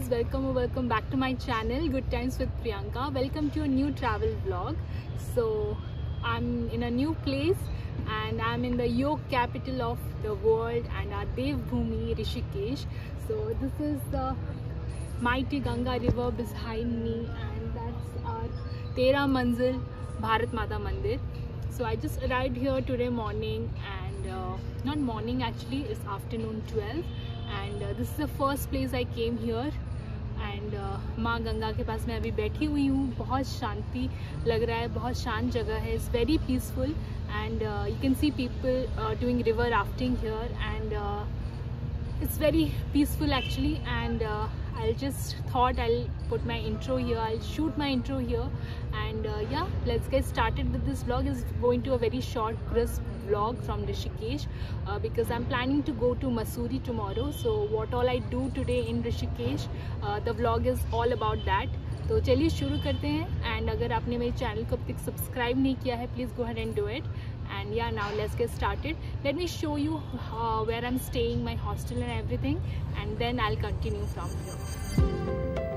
guys, welcome back to my channel Good Times with Priyanka. Welcome to a new travel vlog. So I'm in a new place and I'm in the yoga capital of the world and our Devbhoomi Rishikesh. So this is the mighty Ganga river behind me and that's our 13 manzil Bharat Mata Mandir. So I just arrived here today morning and not morning actually, it's afternoon 12 and this is the first place I came here and माँ गंगा के पास मैं अभी बैठी हुई हूँ. बहुत शांति लग रहा है, बहुत शांत जगह है. It's very peaceful and you can see people doing river rafting here and it's very peaceful actually. And I just thought I'll put my intro here, I'll shoot my intro here and yeah, let's get started with this vlog. It's going to a very short crisp vlog from Rishikesh because I'm planning to go to Mussoorie tomorrow. So what all I do today in Rishikesh, the vlog is all about that. तो चलिए शुरू करते हैं and अगर आपने मेरे channel को अब तक सब्सक्राइब नहीं किया है please go ahead and do it. And yeah, now let's get started. Let me show you where I'm staying, my hostel and everything and then I'll continue from here.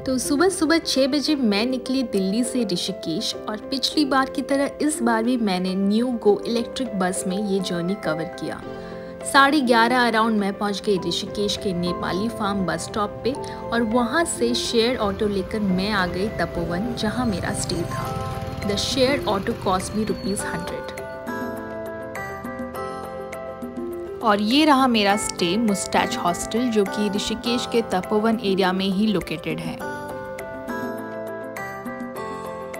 तो सुबह 6 बजे मैं निकली दिल्ली से ऋषिकेश और पिछली बार की तरह इस बार भी मैंने न्यू गो इलेक्ट्रिक बस में ये जर्नी कवर किया. 11:30 अराउंड मैं पहुंच गई ऋषिकेश के नेपाली फार्म बस स्टॉप पे और वहां से शेयर ऑटो लेकर मैं आ गई तपोवन जहां मेरा स्टे था. The share auto cost me ₹100 और ये रहा मेरा स्टे मुस्टैच हॉस्टल जो कि ऋषिकेश के तपोवन एरिया में ही लोकेटेड है.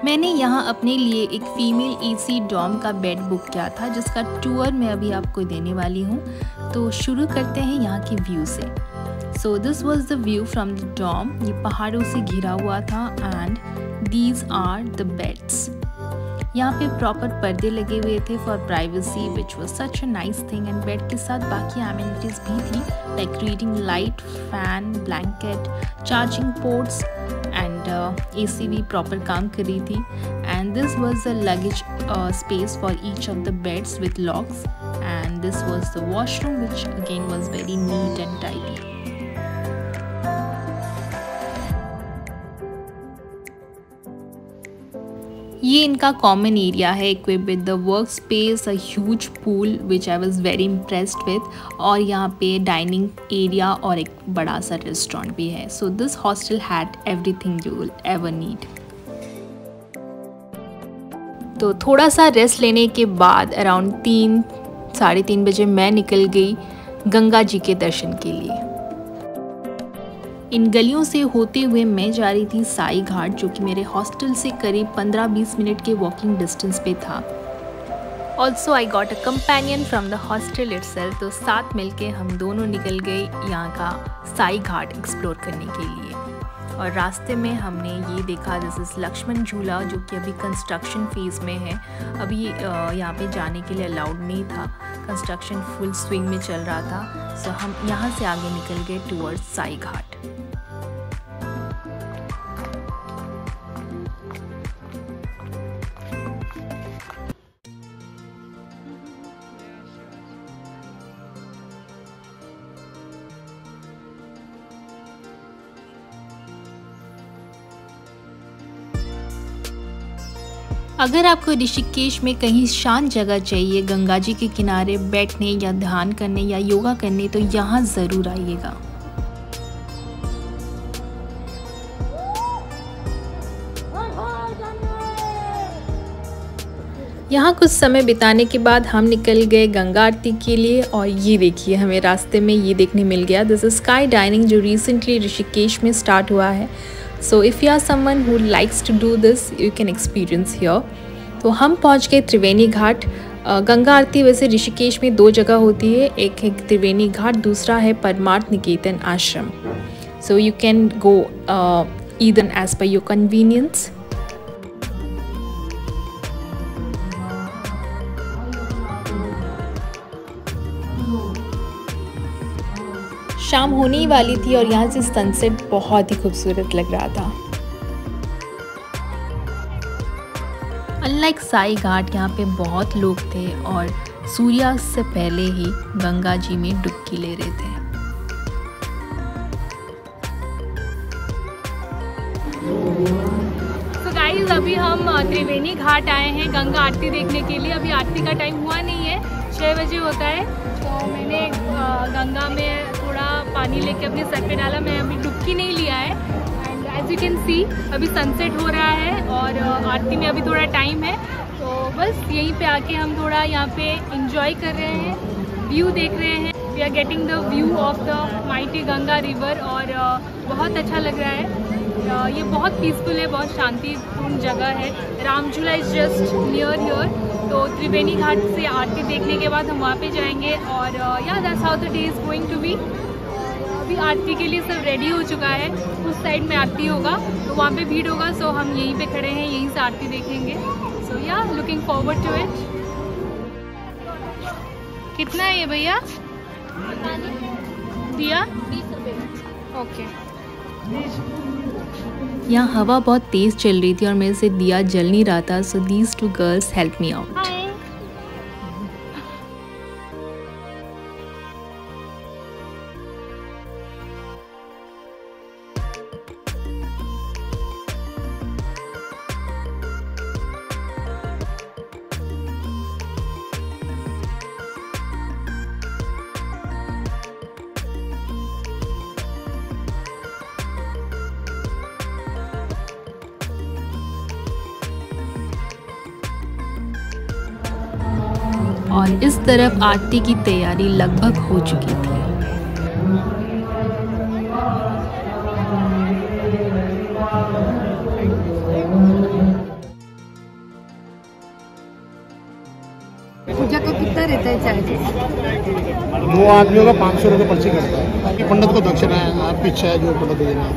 मैंने यहाँ अपने लिए एक फीमेल एसी डॉम का बेड बुक किया था जिसका टूर मैं अभी आपको देने वाली हूँ. तो शुरू करते हैं यहाँ की व्यू से. So this was the view from the dorm. ये पहाड़ों से घिरा हुआ था and these are the beds. यहाँ पे प्रॉपर पर्दे लगे हुए थे for privacy which was such a nice thing and bed के साथ बाकी एमिनिटीज भी थी like reading light, fan, blanket, charging ports and AC भी प्रॉपर काम कर रही थी. And this was the luggage space for each of the beds with locks and this was the washroom which again was very neat and tidy. ये इनका common area है equipped with the work space, a huge pool which I was very impressed with और यहाँ पे dining area और एक बड़ा सा रेस्टोरेंट भी है. So this hostel had everything you will ever need. तो थोड़ा सा रेस्ट लेने के बाद अराउंड 3-3:30 बजे मैं निकल गई गंगा जी के दर्शन के लिए. इन गलियों से होते हुए मैं जा रही थी साई घाट जो कि मेरे हॉस्टल से करीब 15-20 मिनट के वॉकिंग डिस्टेंस पे था. Also I got a companion from the hostel itself. तो साथ मिलके हम दोनों निकल गए यहाँ का साई घाट एक्सप्लोर करने के लिए. और रास्ते में हमने ये देखा दिस इज़ लक्ष्मण झूला जो कि अभी कंस्ट्रक्शन फेज़ में है. अभी यहाँ पे जाने के लिए अलाउड नहीं था, कंस्ट्रक्शन फुल स्विंग में चल रहा था. सो हम यहाँ से आगे निकल गए टुवर्ड्स साई घाट. अगर आपको ऋषिकेश में कहीं शांत जगह चाहिए गंगा जी के किनारे बैठने या ध्यान करने या योगा करने तो यहाँ ज़रूर आइएगा. यहाँ कुछ समय बिताने के बाद हम निकल गए गंगा आरती के लिए और ये देखिए हमें रास्ते में ये देखने मिल गया. दिस इज स्काई डाइनिंग जो रिसेंटली ऋषिकेश में स्टार्ट हुआ है. So if you are someone who likes to do this, you can experience here. तो हम पहुंच गए त्रिवेणी घाट. गंगा आरती वैसे ऋषिकेश में 2 जगह होती है, एक है त्रिवेणी घाट, दूसरा है परमार्थ निकेतन आश्रम. So you can go either as per your convenience. शाम होने ही वाली थी और यहाँ से सनसेट बहुत ही खूबसूरत लग रहा था. अनलाइक साई घाट यहाँ पे बहुत लोग थे और सूर्यास्त से पहले ही गंगा जी में डुबकी ले रहे थे. अभी हम त्रिवेणी घाट आए हैं गंगा आरती देखने के लिए। अभी आरती का टाइम हुआ नहीं है, 6 बजे होता है। तो मैंने गंगा में थोड़ा पानी लेके अपने सर पे डाला। मैं अभी डुबकी नहीं लिया है। And as you can see अभी सनसेट हो रहा है और आरती में अभी थोड़ा टाइम है। तो बस यहीं पे आके हम थोड़ा यहाँ पे इंजॉय कर रहे हैं, व्यू देख रहे हैं। We are getting the view of the mighty Ganga river और बहुत अच्छा लग रहा है। ये बहुत पीसफुल है, बहुत शांतिपूर्ण जगह है। Ramjhula is just near here. तो त्रिवेणी घाट से आरती देखने के बाद हम वहाँ पे जाएंगे और yeah that's how the day is going to be. अभी आरती के लिए सब रेडी हो चुका है। उस साइड में आरती होगा तो वहाँ पे भीड़ होगा। सो हम यहीं पे खड़े हैं, यहीं से आरती देखेंगे। सो या लुकिंग फॉरवर्ड टू इट। कितना है ये भैया? दिया 20 रुपये। ओके। यहाँ हवा बहुत तेज़ चल रही थी और मेरे से दिया जल नहीं रहा था, so these 2 girls help me out. और इस तरफ आरती की तैयारी लगभग हो चुकी थी। पूजा का कितना रहता है चार्जेस? 2 आदमियों का 500 रुपये पर्ची करता है। बाकी पंडित को दक्षिणा है, आपकी इच्छा है जो पंडित देना है।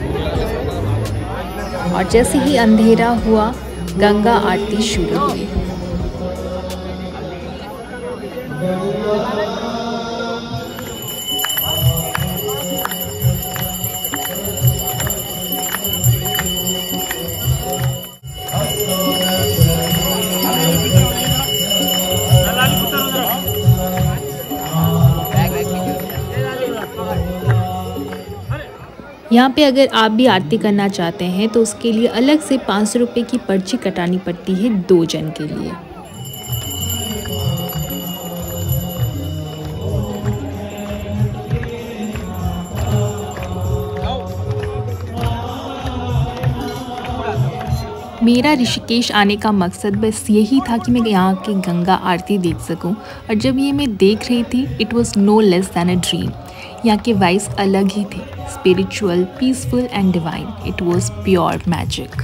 और जैसे ही अंधेरा हुआ गंगा आरती शुरू हुई। यहाँ पे अगर आप भी आरती करना चाहते हैं तो उसके लिए अलग से 500 रुपये की पर्ची कटानी पड़ती है 2 जन के लिए। मेरा ऋषिकेश आने का मकसद बस यही था कि मैं यहाँ की गंगा आरती देख सकूं, और जब ये मैं देख रही थी it was no less than a dream. यहाँ के वाइब्स अलग ही थे, spiritual, peaceful and divine. It was pure magic.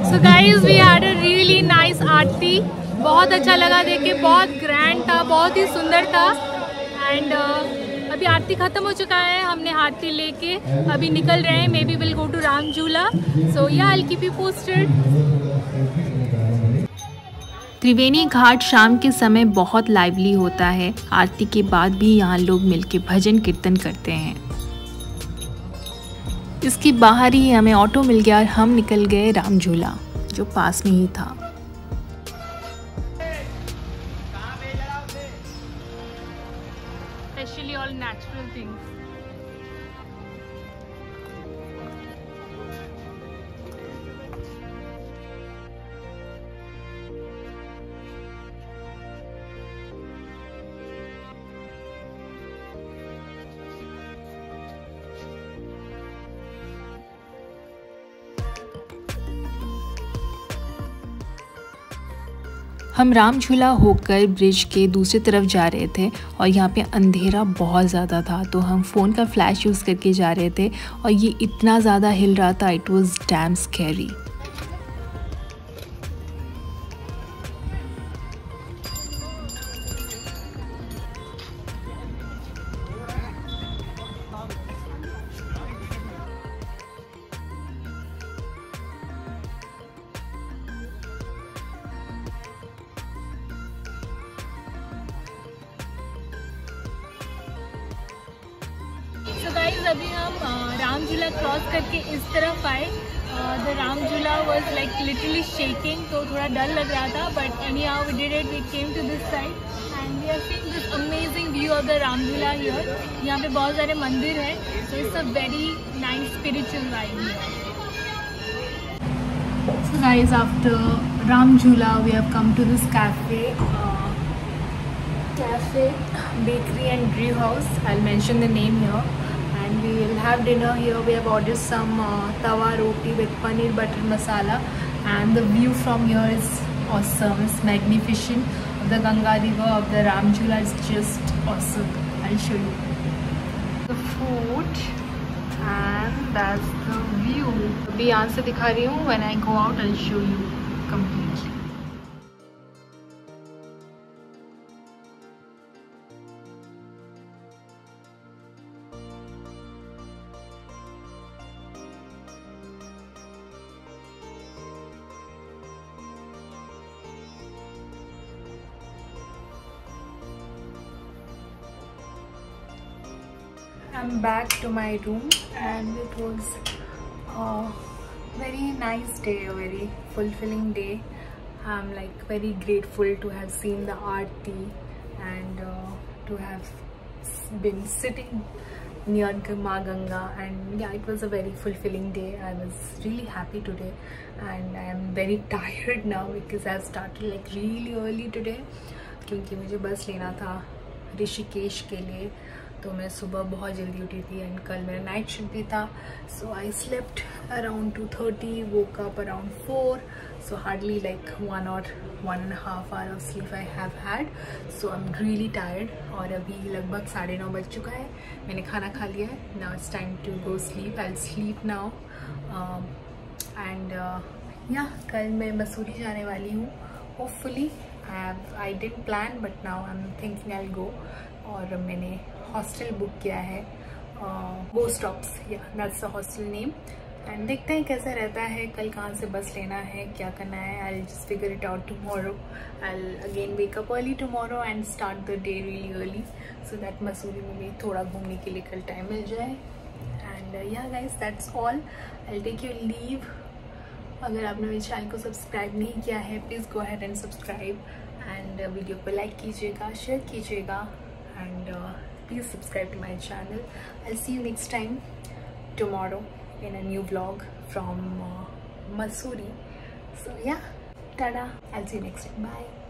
So guys, we had a really nice aarti. बहुत अच्छा लगा देख के, बहुत ग्रैंड था, बहुत ही सुंदर था। एंड अभी आरती ख़त्म हो चुका है, हमने आरती लेके अभी निकल रहे हैं। May be will go to Ramjhula. So yeah I will keep you posted. Triveni Ghat शाम के समय बहुत लाइवली होता है। आरती के बाद भी यहाँ लोग मिलके भजन कीर्तन करते हैं। इसके बाहर ही हमें ऑटो मिल गया और हम निकल गए रामझूला जो पास में ही था। Especially all natural things. हम रामझूला होकर ब्रिज के दूसरी तरफ जा रहे थे और यहाँ पे अंधेरा बहुत ज़्यादा था, तो हम फ़ोन का फ्लैश यूज़ करके जा रहे थे और ये इतना ज़्यादा हिल रहा था, इट वाज डैम स्कैरी। अभी हम राम झूला क्रॉस करके इस तरफ आए. द राम झूला वॉज लाइक लिटरली शेकिंग, तो थोड़ा डर लग रहा था, but anyhow we did it. We came to this side and we are seeing this amazing view of the Ram Jhula here. यहाँ पे बहुत सारे मंदिर है, so it's a very nice spiritual vibe here. So guys, after Ram Jhula we have come to this cafe, bakery and brew house. I'll mention the name here, and we will have dinner here. We have ordered some tawa roti with paneer butter masala, and the view from here is awesome. It's magnificent. Of the Ganga river, of the Ram Jhula is just awesome. I'll show you the food. And that's the view. अभी यहाँ से दिखा रही हूँ. When I go out, I'll show you completely. I'm back to my room, and it was a very nice day, a very fulfilling day. I'm like very grateful to have seen the aarti and to have been sitting near Ma Ganga, and yeah, it was a very fulfilling day. I was really happy today, and I am very tired now because I've started like really early today क्योंकि मुझे बस लेना था ऋषिकेश के लिए. तो मैं सुबह बहुत जल्दी उठी थी, एंड कल मेरा नाइट शिफ्ट भी था. So I slept around 2:30, woke up around 4, so hardly like 1 or 1.5 hour of sleep I have had. So I'm really tired. और अभी लगभग 9:30 बज चुका है. मैंने खाना खा लिया है. Now it's time to go sleep. I'll sleep now. And yeah, कल मैं मसूरी जाने वाली हूँ. Hopefully I didn't plan, but now I'm thinking I'll go. और मैंने हॉस्टल बुक किया है, गो स्टॉप्स, या that's the hostel name. And देखते हैं कैसा रहता है, कल कहाँ से बस लेना है, क्या करना है. I just figure it out tomorrow. I again wake up early tomorrow and start the day really early, so that Mussoorie में भी थोड़ा घूमने के लिए कल टाइम मिल जाए. And yeah guys, that's all. I take your leave. अगर आपने मेरे चैनल को सब्सक्राइब नहीं किया है, please go ahead and subscribe, and video को लाइक कीजिएगा, शेयर कीजिएगा, and please subscribe to my channel. I'll see you next time tomorrow in a new vlog from Mussoorie. So yeah, tada, I'll see you next time. Bye.